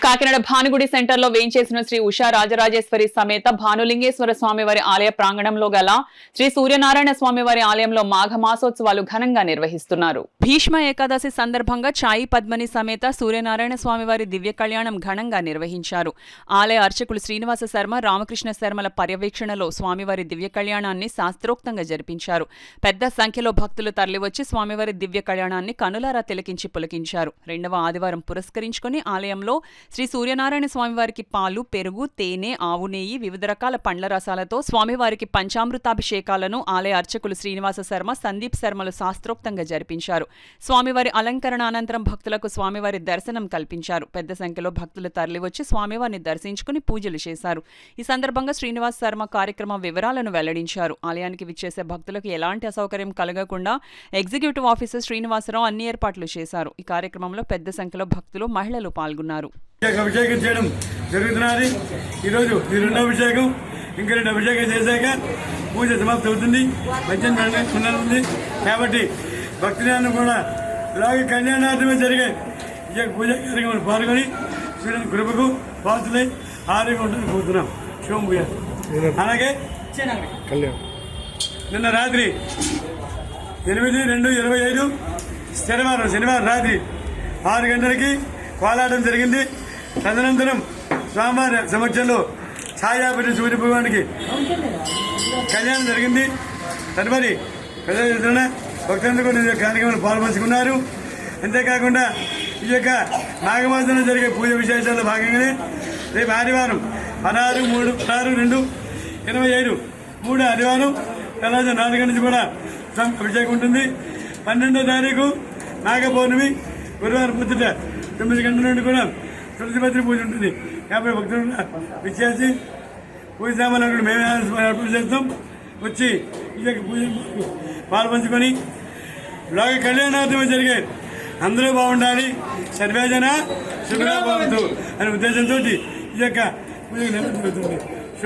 కాకినాడ భానుగుడి సెంటర్లో వేంచేసిన శ్రీ ఉషా రాజరాజేశ్వరి సమేత భానులింగేశ్వర స్వామివారి ఆలయ ప్రాంగణంలో గల శ్రీ సూర్యనారాయణ స్వామివారి ఆలయంలో మాఘమాసోత్సవాలు ఘనంగా నిర్వహిస్తున్నారు. భీష్మ ఏకాదశి సందర్భంగా చాయి పద్మని సమేత సూర్యనారాయణ స్వామివారి దివ్య కళ్యాణం ఘనంగా నిర్వహించారు. ఆలయ అర్చకులు శ్రీనివాస శర్మ, రామకృష్ణ శర్మల పర్యవేక్షణలో స్వామివారి దివ్య కళ్యాణాన్ని శాస్త్రోక్తంగా జరిపించారు. పెద్ద సంఖ్యలో భక్తులు తరలివచ్చి స్వామివారి దివ్య కళ్యాణాన్ని కనులారా తిలకించి పులకించారు. రెండవ ఆదివారం పురస్కరించుకుని ఆలయంలో శ్రీ సూర్యనారాయణ స్వామివారికి పాలు, పెరుగు, తేనె, ఆవు నెయ్యి, వివిధ రకాల పండ్ల రసాలతో స్వామివారికి పంచామృతాభిషేకాలను ఆలయ అర్చకులు శ్రీనివాస శర్మ, సందీప్ శర్మలు శాస్త్రోక్తంగా జరిపించారు. స్వామివారి అలంకరణ అనంతరం భక్తులకు స్వామివారి దర్శనం కల్పించారు. పెద్ద సంఖ్యలో భక్తులు తరలివచ్చి స్వామివారిని దర్శించుకుని పూజలు చేశారు. ఈ సందర్భంగా శ్రీనివాస శర్మ కార్యక్రమం వివరాలను వెల్లడించారు. ఆలయానికి విచ్చేసే భక్తులకు ఎలాంటి అసౌకర్యం కలగకుండా ఎగ్జిక్యూటివ్ ఆఫీసర్ శ్రీనివాసరావు అన్ని ఏర్పాట్లు చేశారు. ఈ కార్యక్రమంలో పెద్ద సంఖ్యలో భక్తులు, మహిళలు పాల్గొన్నారు. అభిషేకం చేయడం జరుగుతున్నది. ఈరోజు ఈ రెండో అభిషేకం, ఇంకా రెండు అభిషేకం చేశాక పూజ సమాప్తి అవుతుంది. మంచి ఉంది కాబట్టి భక్తులను కూడా ఇలాగే కళ్యాణార్థమే జరిగే ఈ పూజ కార్యక్రమాలు పాల్గొని సూర్యుని కృపకు పాత్రలై ఆరోగ్యం ఉంటుందని కోరుతున్నాం. శివం పూజ. అలాగే నిన్న రాత్రి 8/2/25 శనివారం రాత్రి 6 గంటలకి కోలాటం జరిగింది. తదనంతరం స్వామివారి సమక్షంలో ఛాయాపతి సూర్య భగవానికి కళ్యాణం జరిగింది. తదుపరి ప్రజల భక్తులందరూ కార్యక్రమాలు పాల్పంచుకున్నారు. అంతేకాకుండా ఈ యొక్క నాగమాసంలో జరిగే పూజ విశేషాల్లో భాగంగానే రేపు ఆదివారం 16/2/25 మూడో ఆదివారం తెల్లవారు 4 గంటల నుంచి కూడా అభిషేకం ఉంటుంది. 12వ తారీఖు నాగ పౌర్ణమి గురువారం పొద్దుట 9 గంటల నుండి కూడా తులసిపత్రి పూజ ఉంటుంది. కాబట్టి భక్తులు విచ్చేసి పూజ సామాన్లు మేమే ఏర్పాటు చేస్తాం. వచ్చి ఈ యొక్క పూజ పాల్పంచుకొని లోక కళ్యాణార్థమే జరిగే అందరూ బాగుండాలి, సర్వేజన సుఖంగా బాగుంటూ అనే ఉద్దేశంతో ఈ యొక్క పూజ నిర్వహించబడుతుంది.